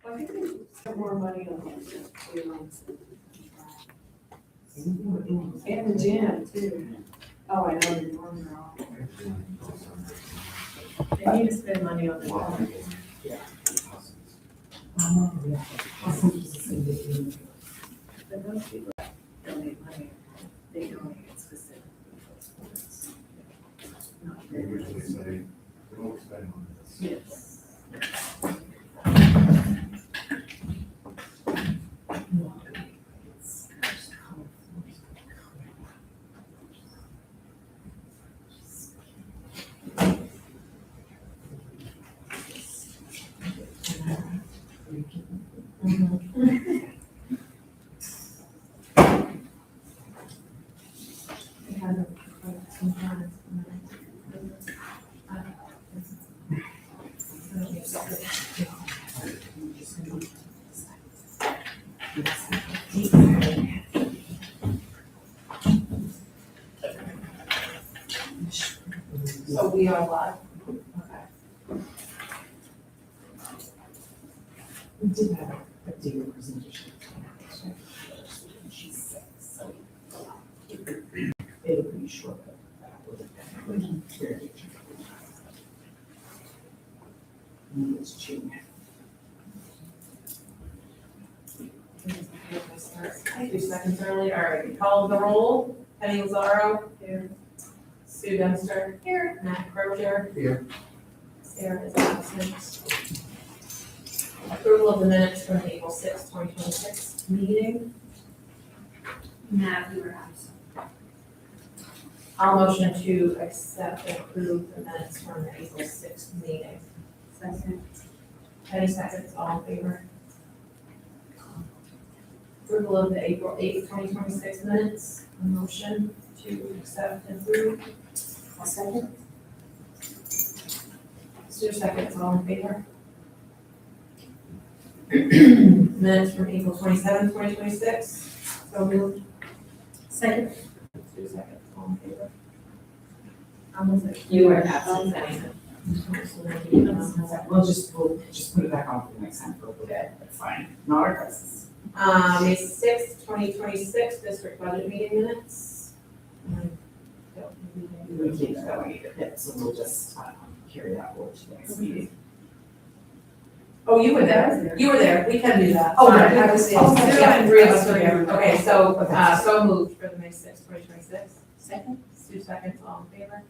I think we spent more money on the months. And the gym too. Oh, I know, the dorms are all. They need to spend money on the dorms. But those people donate money, they donate it specifically for sports. Not They usually say, don't spend on this. Yes. So we are live. Okay. We did have a data presentation. She's sick, so it'll be short, but very good. It's June. A few seconds early, all right, call the roll. Penny Lazaro. Here. Sue Dunster. Here. Matt Crozier. Here. Sarah is absent. Approval of the minutes from the April 6, 2026 meeting. Matt, you were absent. I'll motion to accept and approve the minutes from the April 6th meeting. Second. Penny seconds, all in favor? Approval of the April 8th, 2026 minutes. A motion to accept and approve. A second. Sue seconds, all in favor? Minutes from April 27, 2026. So moved. Second. Sue seconds, all in favor? You were absent. We'll just put it back on for the next time for a little bit. That's fine. Not a crisis. May 6th, 2026 district budget meeting minutes. We keep going either bit, so we'll just carry that forward to the next meeting. Oh, you were there? You were there, we can do that. Oh, Fine. right, I was there. Oh, Yeah, yeah, three of us were there. Okay, so, Okay. so moved for the May 6th, 2026. Second. Sue seconds, all in favor?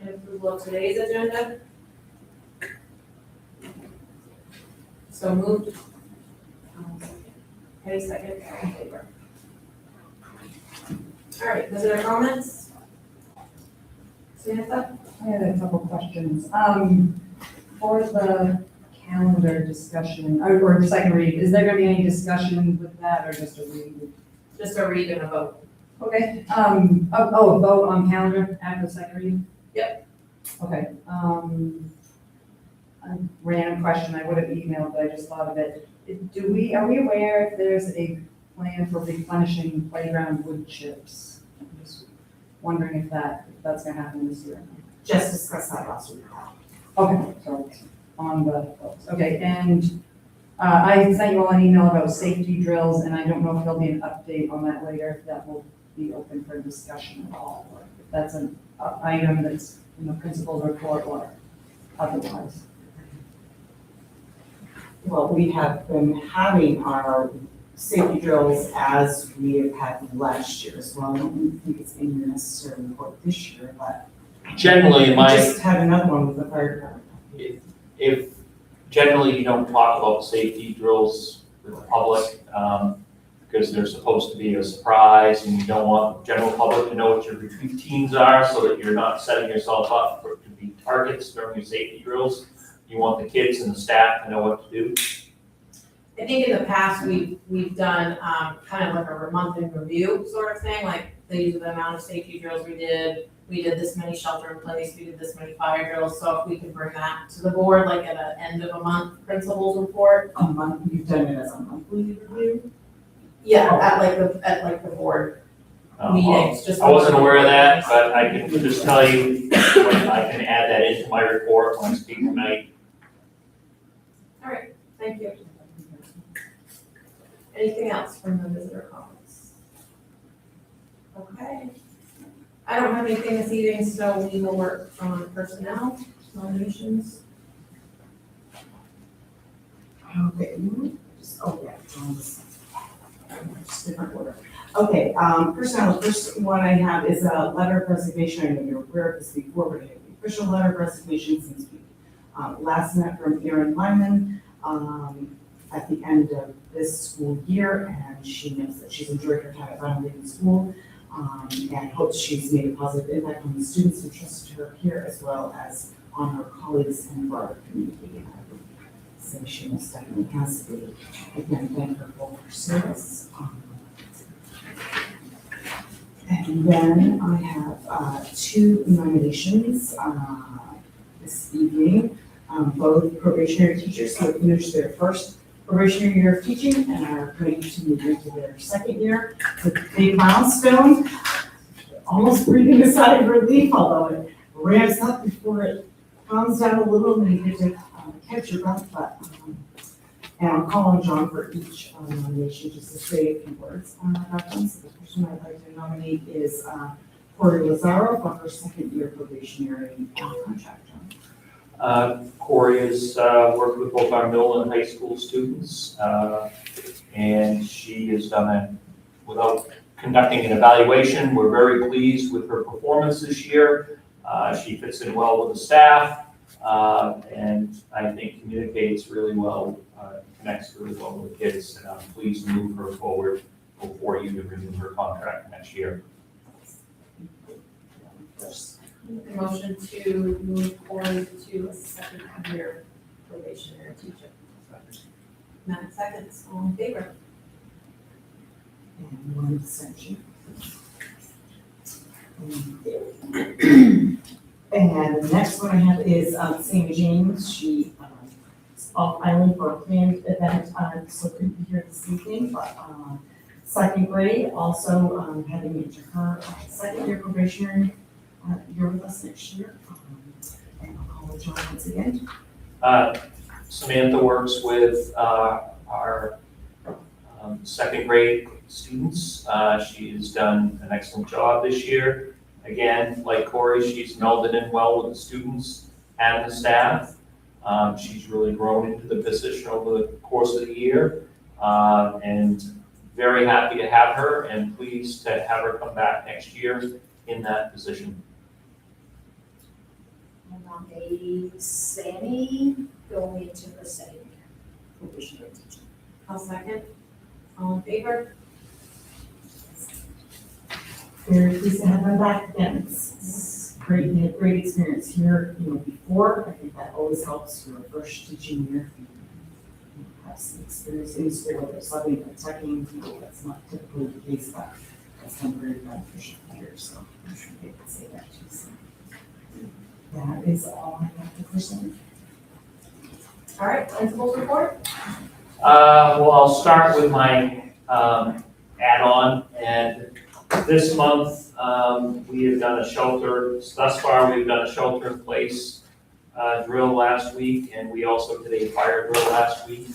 And approval of today's agenda. So moved. Any second, all in favor? All right, visitor comments? Samantha? I had a couple questions. For the calendar discussion, or second read, is there gonna be any discussion with that or just a read? Just a read and a vote. Okay, a vote on calendar after the second read? Yep. Okay, a random question, I would have emailed, but I just thought of it. Are we aware if there's a plan for replenishing playground wood chips? I'm just wondering if that's gonna happen this year. Just discussed that last week. Okay, so it's on the books. Okay, and I sent you all an email about safety drills, and I don't know if there'll be an update on that later, if that will be open for discussion at all, or if that's an item that's in the principal's report or otherwise. Well, we have been having our safety drills as we have had last year as well. I don't think it's in your necessary report this year, but Generally, we just had another one with the fire department. if generally you don't talk about safety drills with the public, because they're supposed to be a surprise and you don't want the general public to know what your routines are so that you're not setting yourself up to be targets during your safety drills. You want the kids and the staff to know what to do. I think in the past, we've done, kind of like a month in review sort of thing, like these are the amount of safety drills we did this many shelter in place, we did this many fire drills, so if we can bring that to the board, like at the end of a month principals report. A month, you've done it as a monthly review? Yeah, at like the board meetings, just. I wasn't aware of that, but I can just tell you, I can add that into my report when I speak tonight. All right, thank you. Anything else from the visitor comments? Okay. I don't have anything this evening, so we will work on personnel nominations. Okay, just different order. Okay, personnel, the first one I have is a letter of resignation. I know you're aware of this before, but I have the official letter of resignation since we last met from Erin Lyman at the end of this school year, and she knows that she's enjoyed her time at Vinalhaven School and hopes she's made a positive impact on the students who trusted her here as well as on her colleagues and broader community. So she most definitely has to be. Again, thank her for her service. And then I have two nominations this evening, both probationary teachers who have finished their first probationary year of teaching and are going to move into their second year. It's a big milestone, almost breathing a sigh of relief, although it ramps up before it calms down a little and you get to catch your breath. But and I'll call on John for each nomination just to say a few words about them. So the person I'd like to nominate is Corey Lazaro for her second year probationary contract. Corey has worked with both our middle and high school students, and she has done it without conducting an evaluation. We're very pleased with her performance this year. She fits in well with the staff, and I think communicates really well, connects really well with the kids, and I'm pleased to move her forward before you to renew her contract next year. Motion to move forward to a second year probationary teacher. Matt seconds, all in favor? And one abstention. And the next one I have is Sammy James. She is off island for a planned event, so couldn't be here this evening, but second grade, also heading into her second year probationary year with us next year. And I'll call John once again. Samantha works with our second grade students. She has done an excellent job this year. Again, like Corey, she's melded in well with the students and the staff. She's really grown into the position over the course of the year, and very happy to have her and pleased to have her come back next year in that position. And nominate Sammy going into her second year probationary teacher. I'll second, all in favor? Very pleased to have them back again. It's great, they had great experience here, before. I think that always helps your first teaching year. You have some experience in school, whether it's loving or checking people, that's not typically the case, but that's been very beneficial here, so I'm sure they could say that too. So that is all I have to present. All right, principal's report? Well, I'll start with my add-on, and this month we have done a shelter. Thus far, we've done a shelter-in-place drill last week, and we also did a fire drill last week.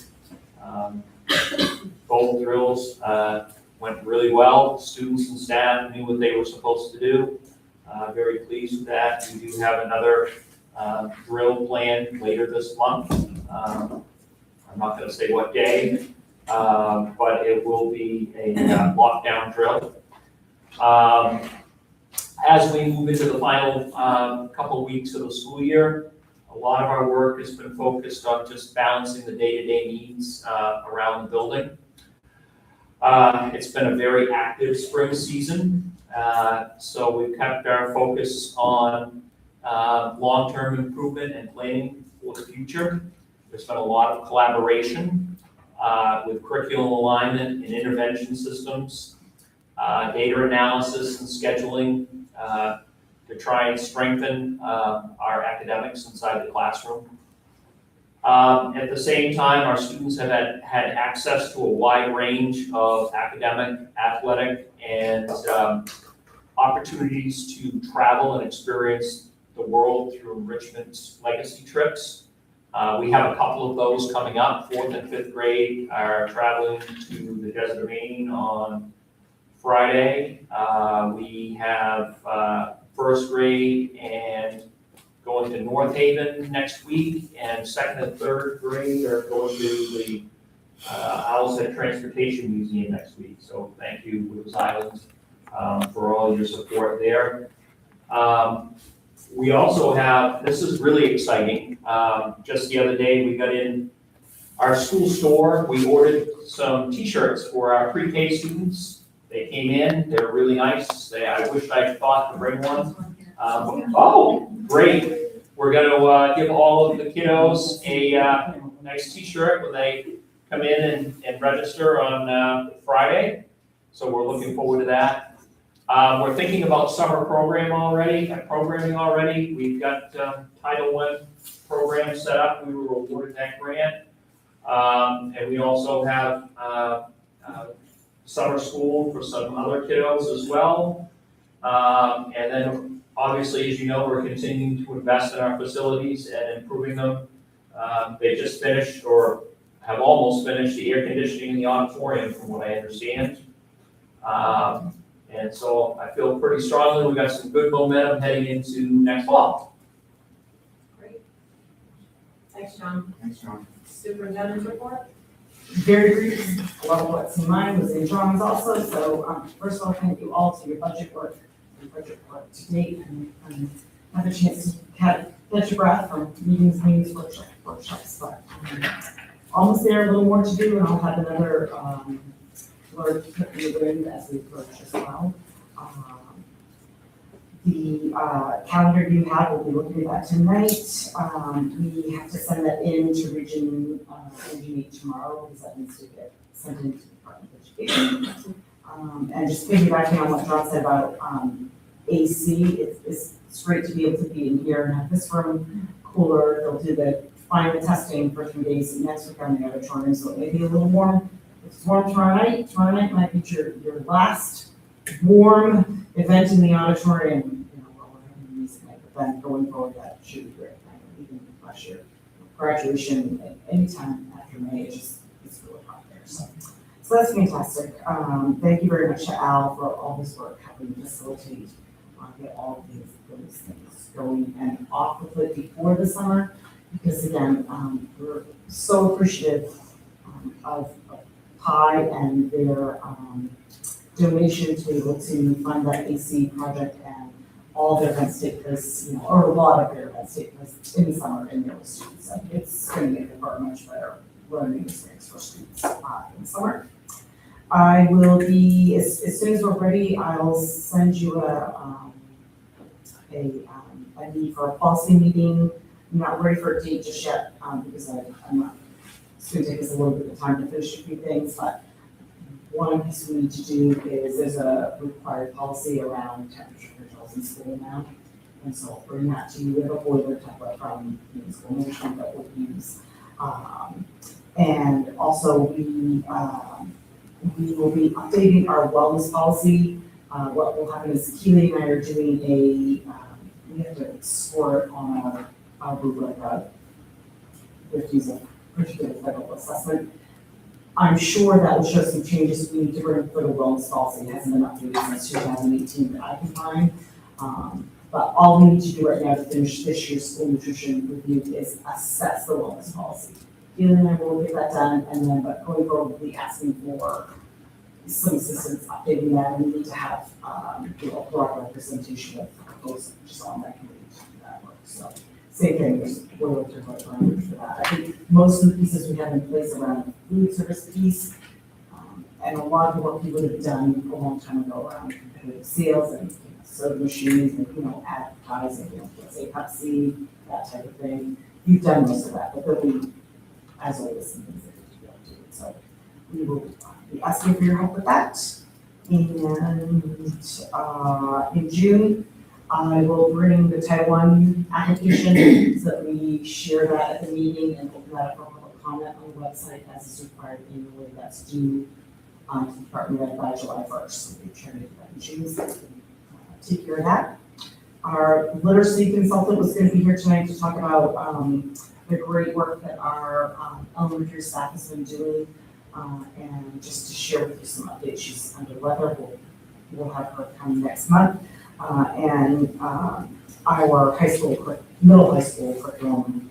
Both drills went really well. Students and staff knew what they were supposed to do. Very pleased with that. We do have another drill planned later this month. I'm not going to say what day, but it will be a lockdown drill. As we move into the final couple weeks of the school year, a lot of our work has been focused on just balancing the day-to-day needs around the building. It's been a very active spring season, so we've kept our focus on long-term improvement and planning for the future. There's been a lot of collaboration with curriculum alignment and intervention systems, data analysis and scheduling to try and strengthen our academics inside the classroom. At the same time, our students have had access to a wide range of academic, athletic, and opportunities to travel and experience the world through enrichment legacy trips. We have a couple of those coming up. 4th and 5th grade are traveling to the desert of Maine on Friday. We have 1st grade and going to Vinalhaven next week, and 2nd and 3rd grade are going to the Owlshead Transportation Museum next week. So thank you, Woods Islands, for all your support there. We also have, this is really exciting, just the other day we got in our school store, we ordered some t-shirts for our pre-K students. They came in, they're really nice. I wish I'd thought to bring one. Oh, great. We're gonna give all of the kiddos a nice t-shirt when they come in and register on Friday. So we're looking forward to that. We're thinking about summer programming already. We've got Title I program set up. We were awarded that grant. And we also have summer school for some other kiddos as well. And then obviously, as you know, we're continuing to invest in our facilities and improving them. They just finished or have almost finished the air conditioning in the auditorium from what I understand. And so I feel pretty strongly we've got some good momentum heading into next fall. Great. Thanks, John. Thanks, John. Superintendent's report? Very brief, a lot of what's in mine was in John's also, so first of all, thank you all to your budget work to date, and have a chance to catch your breath from meetings, workshops, but almost there, a little more to do, and I'll have another Lord put in the wind as we approach as well. The calendar you have, we'll be looking at that tonight. We have to send that in to Region Engineering tomorrow, because that needs to get sent into the Department of Education. And just piggybacking on what John said about AC, it's great to be able to be in here and have this room cooler. They'll do the final testing for 3 days next week on the auditorium, so it may be a little warm. It's warm tomorrow night. Tomorrow night might be your last warm event in the auditorium. You know, we're having music night, but then going forward, that should be great. Even last year, graduation, anytime after May, it's really hot there. So that's fantastic. Thank you very much to Al for all his work helping facilitate get all of those things going and off with it before the summer. Because again, we're so appreciative of PI and their donation to be able to fund that AC project, and all their events take place, you know, or a lot of their events take place in the summer in their students. And it's going to make a much better learning experience for students in the summer. I will be, as soon as we're ready, I'll send you a need for a policy meeting. I'm not ready for a date just yet, because I'm not, it's going to take us a little bit of time to finish a few things, but one piece we need to do is there's a required policy around temperature controls in school now. And so I'll bring that to you. We have a boiler template from school management that we'll use. And also we will be updating our wellness policy. What will happen is Keely and I are doing we have to score it on our rubric, which is a pretty good federal assessment. I'm sure that will show some changes we need to bring for the wellness policy. It hasn't been updated since 2018 that I can find. But all we need to do right now to finish this year's school nutrition review is assess the wellness policy. Keely and I will get that done, and then, but going forward, we'll be asking for some assistance updating that, and we need to have, broad representation of those just on that committee to do that work. So same thing, we're looking for language for that. I think most of the pieces we have in place around the food service piece, and a lot of the work we would have done a long time ago around competitive sales and soda machines and, advertising, say Pepsi, that type of thing. You've done most of that, but there'll be, as always, some things that need to be updated. So we will be asking for your help with that. And in June, I will bring the Title I application so that we share that at the meeting and open that up for public comment on the website as is required annually. That's due to the Department of Ed by July 1st. So we're trying to do that in June, so we can take care of that. Our literacy consultant was going to be here tonight to talk about the great work that our elementary staff has been doing and just to share with you some updates. She's under weather. We'll have her come next month. Our middle high school curriculum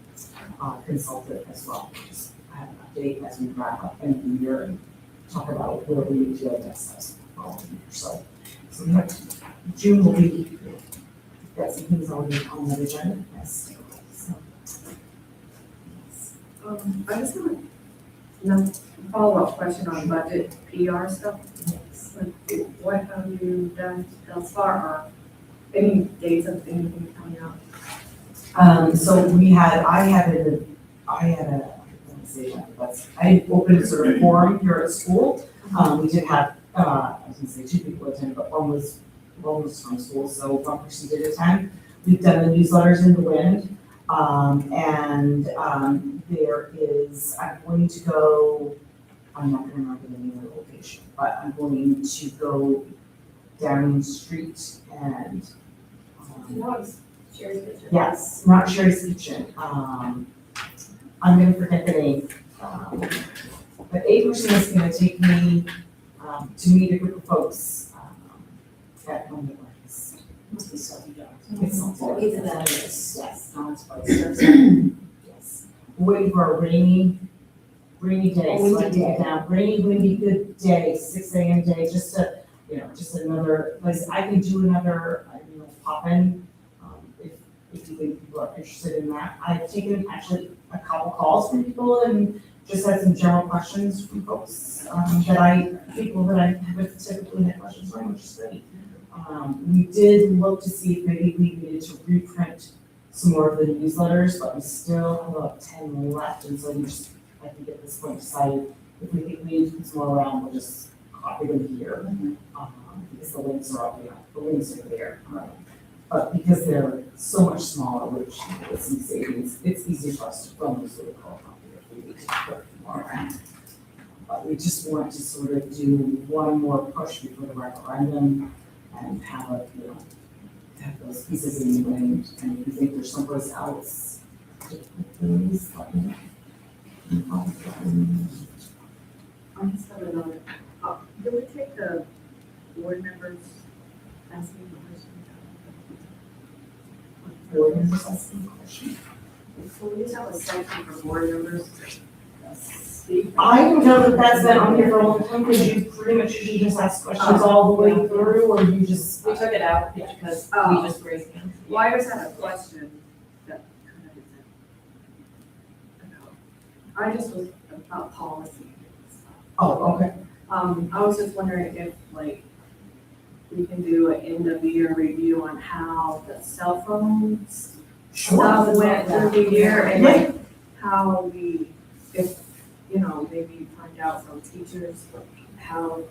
consultant as well. Just have an update as we wrap up end of the year and talk about where we need to go next steps. So June will be, got some things already on the agenda. Yes. So, I just have a follow-up question on budget PR stuff. Like, what have you done thus far, or any dates of anything coming out? So I opened a sort of forum here at school. We did have, I was gonna say 2 people attend, but one was from school, so one person did attend. We've done the newsletters in the wind. There is, I'm going to go, I'm not gonna remember the name of the location, but I'm going to go down the street and. Sherry's picture. Yes, not Sherry's Kitchen. I'm gonna forget the name. But a person is gonna take me to meet a group of folks at one of the parties. Must be Sophie Johnson. It's not Or either that or it's, Yes. no, it's probably Yes. Waiting for a rainy day. A So I windy take it day. down. Rainy, windy, good day, 6 a.m. day, just to, just another, like, I can do another, pop in. If you think people are interested in that. I've taken actually a couple calls from people and just had some general questions from folks people that I haven't typically had questions from, which is great. We did look to see if maybe we needed to reprint some more of the newsletters, but we still have about 10 left, and so I think at this point decided if we think we need to put some more around, we'll just copy them here. Because the links are there. But because they're so much smaller, which with some savings, it's easy for us to run this really call copy if we need to put more around. But we just want to sort of do one more push before the referendum and have those pieces in the wind. And if you think there's someplace else to put those, let me know. I just have another, do we take the board members asking questions? Board members asking questions. So we just have a section for board members to speak. I don't know that that's been on here for a long time, because you pretty much usually just ask questions all the way through, or you just. We took it out because we just raised hands. Well, I just had a question that kind of is I just was about policy and stuff. Oh, okay. I was just wondering if, like, we can do an end of year review on how the cell phones stuff went through the year and like how we, if, maybe find out from teachers how,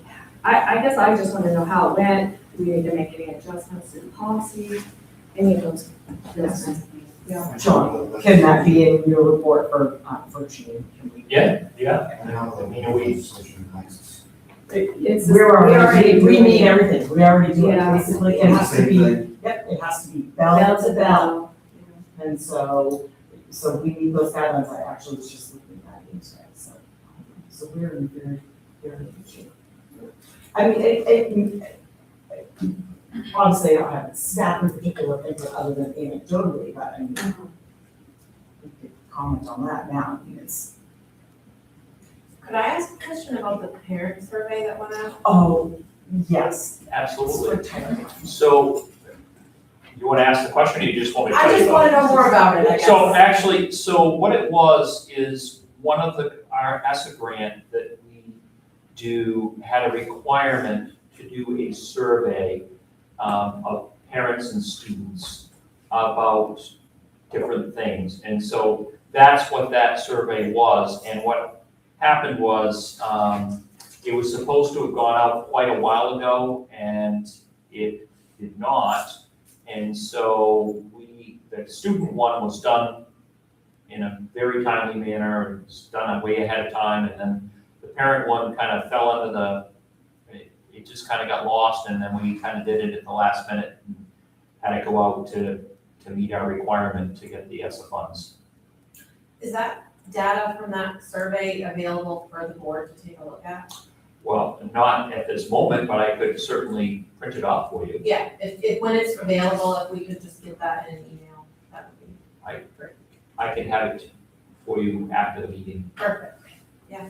I guess I just want to know how it went. Do we need to make any adjustments to the policy? Any of those kinds of things. Yeah. John, can that be in your report for June? Yeah. And how the legislation passes. It's, We meet everything, we already do it, Yeah. basically, it has to Same be, thing. it has to be bell to bell. And so we need those guidelines. I actually was just looking at that today, so we're in very, very good shape. I mean, obviously I don't have staff in particular input other than anecdotally, but I mean, we could comment on that now. I mean, it's, Could I ask a question about the parent survey that went out? oh, yes. Absolutely. It's for Tyler. So, you want to ask the question, or you just want me to tell I you just about want it? to know more about it, I guess. So actually, what it was is one of our ESSA grant that we do had a requirement to do a survey of parents and students about different things. And so that's what that survey was. And what happened was it was supposed to have gone out quite a while ago, and it did not. And so the student one was done in a very timely manner, and was done way ahead of time, and then the parent one kind of fell under it just kind of got lost, and then we kind of did it at the last minute, and had to go out to meet our requirement to get the ESSA funds. Is that data from that survey available for the board to take a look at? Well, not at this moment, but I could certainly print it off for you. Yeah, if when it's available, if we could just get that in an email, that would be great. I can have it for you after the meeting. Perfect, yeah.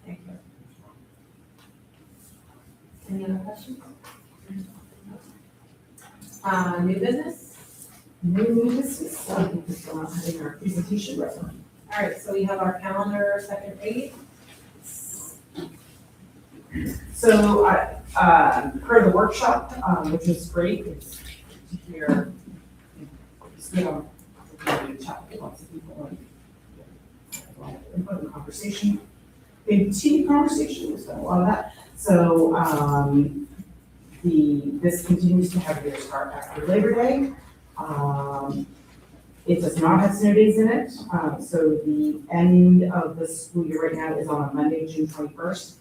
Thank you. Any other questions? New business? New business, I think we're still not having our presentation ready. All right, so we have our calendar second read. So, per the workshop, which was great, it's to hear, chat with lots of people and a lot of input and conversation. Big team conversation, there's been a lot of that. So, this continues to have their start after Labor Day. It does not have snow days in it, so the end of the school year right now is on a Monday, June 21st.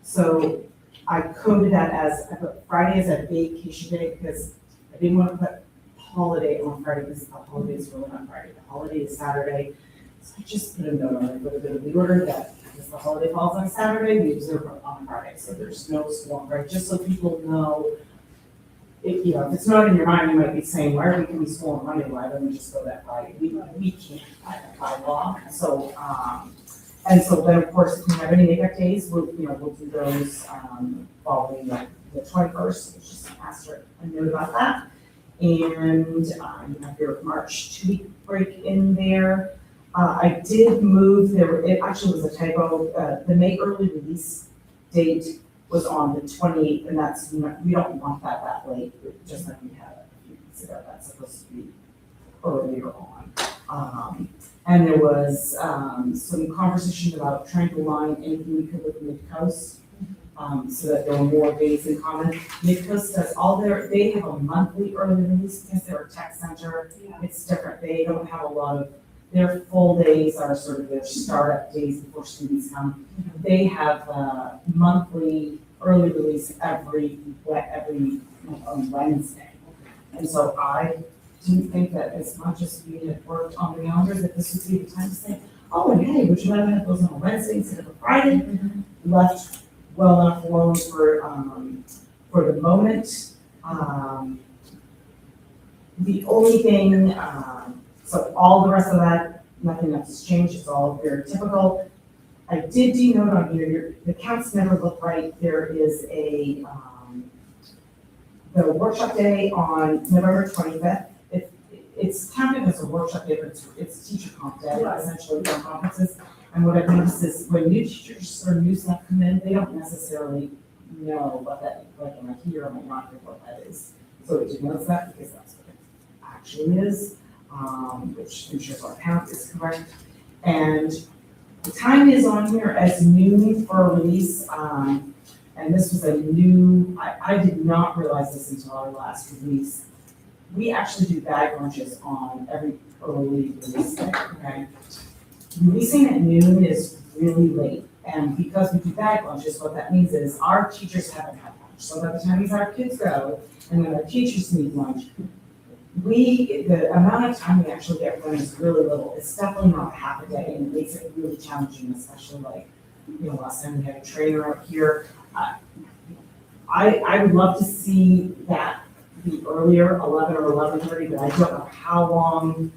So I coded that as, I put Friday as a vacation day because I didn't want to put holiday on Friday because the holiday is really not Friday. The holiday is Saturday. So I just put a note on it, put a bit of the order that because the holiday falls on Saturday, we observe it on Friday. So there's no school on Friday, just so people know. If it's not in your mind, you might be saying, why are we going to school on Monday? Why don't we just go that Friday? We can't by law. So, and so then, of course, if we have any makeup days, we'll do those following the 21st. Just ask her a note about that. And you have your March 2-week break in there. I did move it actually was a typo. The May early release date was on the 28th, and we don't want that late, just like we had a few weeks ago. That's supposed to be earlier on. And there was some conversation about trying to align anything we could with Mid-Coast, so that there were more days in common. Mid-Coast does they have a monthly early release because they're a tech center. Yeah. It's different. They don't have a lot of, their full days are sort of their startup days before students come. They have a monthly early release every Wednesday. And so I didn't think that as much as we had worked on the calendar, that this would be the time to say, oh, hey, would you rather have those on a Wednesday instead of a Friday? Left well enough alone for the moment. The only thing, so all the rest of that, nothing else has changed. It's all very typical. I did denote on here, the counts never look right. There is the workshop day on November 25th. It's counted as a workshop day, but it's teacher comp day, essentially for conferences. And what I've noticed is when new teachers or new staff come in, they don't necessarily know what that, like, am I here, am I not here, what that is. So it denotes that because that's what it actually is, which ensures our count is correct. And the time is on here as noon for a release, and this was a new, I did not realize this until our last release. We actually do bag lunches on every early release day, okay? Releasing at noon is really late, and because we do bag lunches, what that means is our teachers haven't had lunch. So by the time our kids go, and then our teachers need lunch, the amount of time we actually get done is really little. It's definitely not half a day, and it makes it really challenging, especially like, last time we had a trainer up here. I would love to see that be earlier, 11 or 11:30, but I don't know how long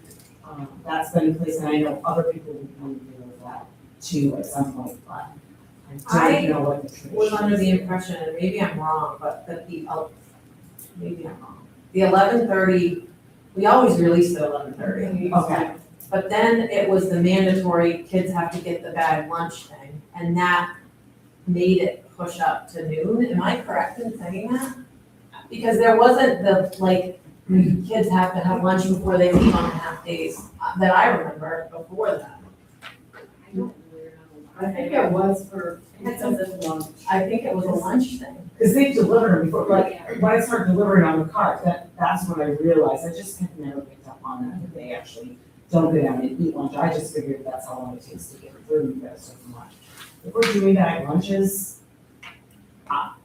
that's been in place, and I know other people would want to deal with that too at some point, but I don't know what the tradition Was under the is. impression, and maybe I'm wrong, but that maybe I'm wrong. The 11:30, we always released at 11:30. Okay, But then it was the mandatory, kids have to get the bag lunch thing, and that made it push up to noon. Am I correct in saying that? Because there wasn't kids have to have lunch before they leave on half days that I remember before that. I don't really know. I think it was for, It's a- lunch. I think it was a lunch thing. Because they deliver them before, like, when I started delivering on the cart, that's when I realized, I just had never picked up on that they actually don't go down and eat lunch. I just figured that's how long it takes to get through you guys so much. If we're doing that at lunches,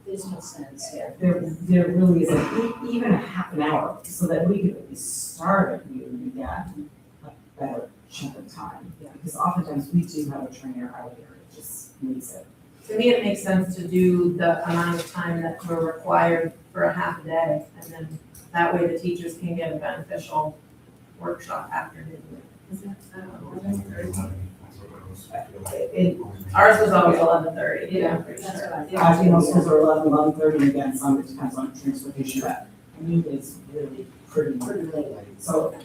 There's no sense, yeah. there really isn't, even a half an hour, so that we could at least start at noon and get a better chunk of time. Because oftentimes we do have a trainer out here, it just needs it. To me, it makes sense to do the amount of time that we're required for a half a day, and then that way the teachers can get a beneficial workshop after they do it. Is it, Ours was always 11:30, Yeah, I'm pretty That's sure. what I Yeah. I think most schools are 11:30, again, some it depends on transportation, but noon is really pretty. pretty late. So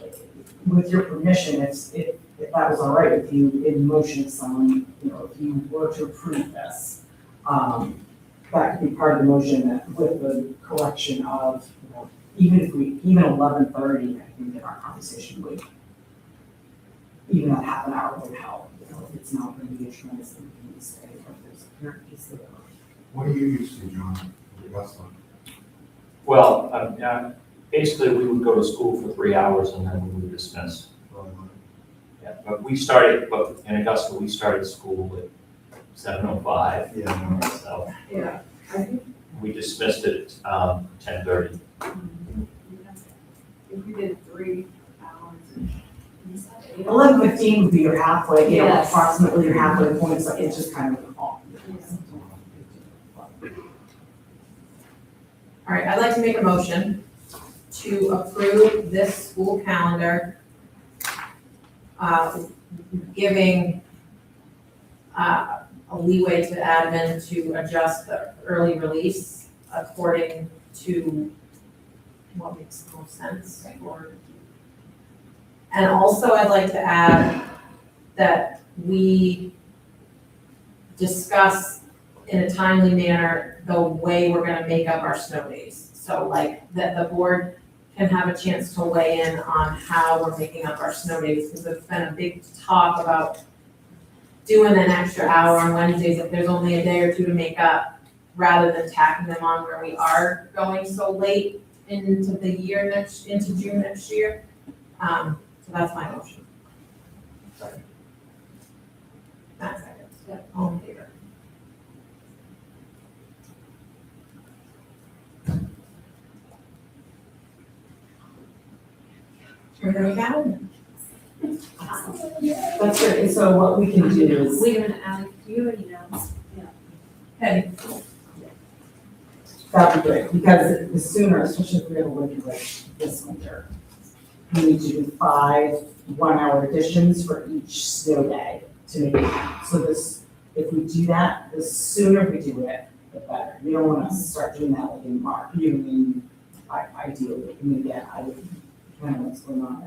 with your permission, if that was all right with you, in motion someone, if you were to approve this, that could be part of the motion that with the correction of, even 11:30, I think that our conversation would, even that half an hour would help, if it's not going to be a tremendous thing to say, but there's a parent piece of it. What do you used to, John? Augusta? Well, basically, we would go to school for 3 hours and then we would dismiss. Yeah, but in Augusta, we started school at 7:05, Yeah, no. so Yeah, I think we dismissed it at 10:30. if we did 3 hours and. 11:15 would be your halfway, Yes. approximately your halfway point, so it's just kind of off. All right, I'd like to make a motion to approve this school calendar, giving a leeway to admin to adjust the early release according to what makes the most sense. And also, I'd like to add that we discuss in a timely manner the way we're gonna make up our snow days. So like, that the board can have a chance to weigh in on how we're making up our snow days, because there's been a big talk about doing an extra hour on Wednesdays if there's only a day or two to make up, rather than tacking them on where we are going so late into the year into June next year. So that's my motion. Second. Matt seconds, yep, all in favor. Turn it down. That's good, and so what we can do is, We're gonna add you an email. Okay, that'd be great, because the sooner, especially if we're gonna look at like this winter, we need to do 5 one-hour additions for each snow day to make it count. So this, if we do that, the sooner we do it, the better. We don't wanna start doing that like in March, ideally, again, I would, kind of what's going on.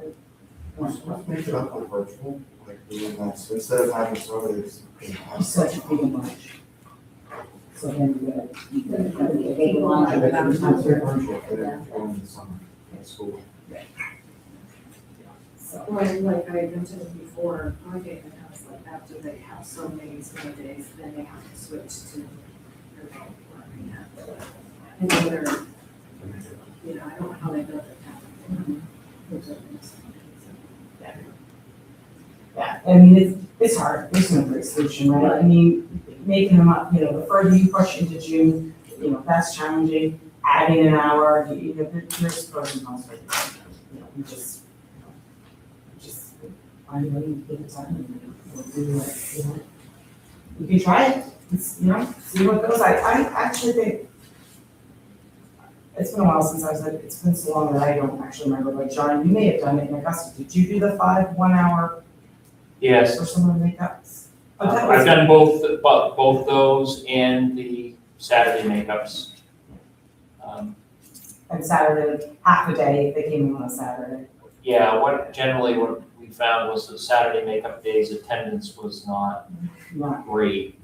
Let's make it up with virtual, like doing that, so instead of having surveys. It's such a big lunch. So then you gotta get a big lunch. And then every it's time not through. virtual, but then going in the summer at school. So, Well, like I mentioned before, our game has like after they have so many snow days, then they have to switch to remote learning. And then they're, I don't know how they build it now. yeah, I mean, it's hard, there's no great solution, right? I mean, making them up, the further you push into June, that's challenging. Adding an hour, there's pros and cons for everything. We just find a way to get it done and we'll do it, You can try it, see what goes. I actually think it's been a while since I was like, it's been so long that I don't actually remember, like, John, you may have done it in Augusta. Did you do the 5 1-hour Yes, for some of the makeups? But that was- I've done both those and the Saturday makeups. And Saturday, half a day, if they came in on a Saturday. Yeah, what we found was that Saturday makeup days attendance was not Not great.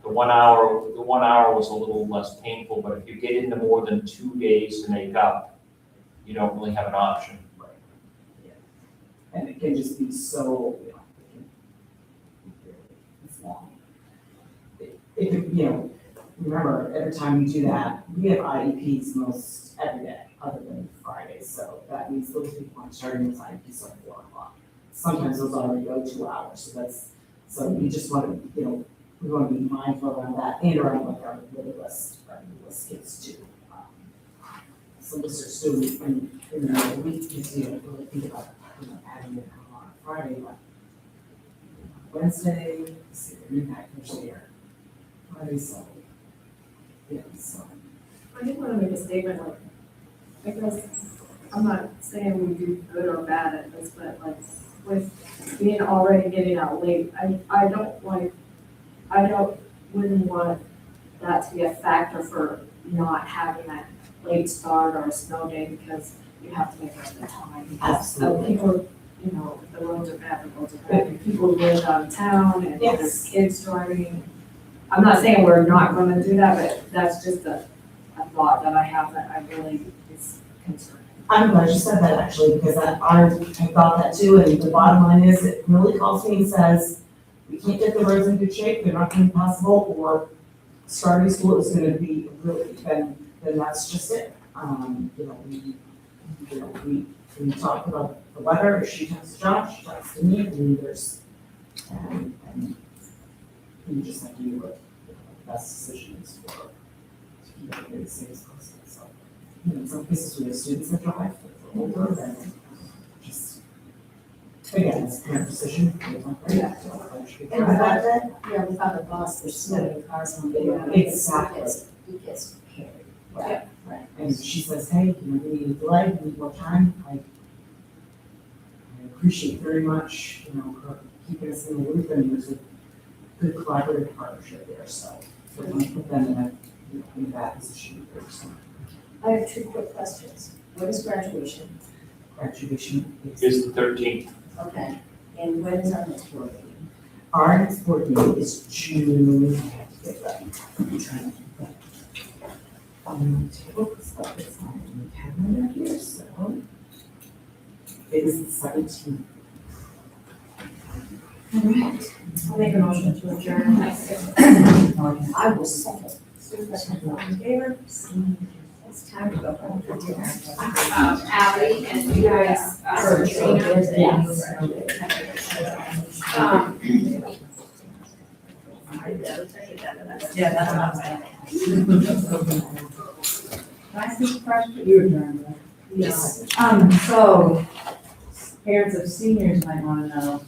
The 1 hour was a little less painful, but if you get into more than 2 days to make up, you don't really have an option. And it can just be so, remember, every time we do that, we have IEPs most every day, other than Fridays, so that means those people aren't starting those IEPs at 4 o'clock. Sometimes those already go 2 hours, so we just want to, we want to be mindful around that and around like our waiting list kids too. Some lists are still in the week, because you don't really think about, having it on a Friday, but Wednesday, let's see, the impact Thursday or Friday, so. Yeah, so. I just wanna make a statement, like, I guess, I'm not saying we do good or bad at this, but like, with being already getting out late, wouldn't want that to be a factor for not having that late start or a snow day, because you have to make up the time. Because people, the roads are bad, the roads are bad, and people live out of town, and Yes. there's kids driving. I'm not saying we're not gonna do that, but that's just a thought that I have that I really is concerning. I'm glad you said that actually, because I thought that too, and the bottom line is, it really calls me and says, we can't get the roads in good shape, they're not gonna be possible, or starting school is gonna be really, then that's just it. We talked about the weather, she talks to John, she talks to me, and and you just have to do what the best decision is for, to keep it as safe as possible, so. In some cases we have students that drive, but for older, then just, again, it's kind of decision. Yeah. And without that, without a bus, there's so many cars on the road. Exactly. He gets carried. Right. And she says, hey, we need a delay, we need more time, I appreciate very much, her keeping us in the loop, and there's a good collaborative partnership there, so we're going to put them in that position first. I have two quick questions. What is graduation? Graduation Is the 13th. Okay. And when is our next board meeting? our next board meeting is June, I have to get that, I'm trying to get that on the table, because it's not in the calendar here, so it is the 17th. All right. I'll make a motion to adjourn. I will second. All in favor? It's time to go home for dinner. Ally and you guys, Trina. Yes. Yeah, that's what I'm saying. Can I ask a question? You adjourned, right? Yes. So, parents of seniors might wanna know,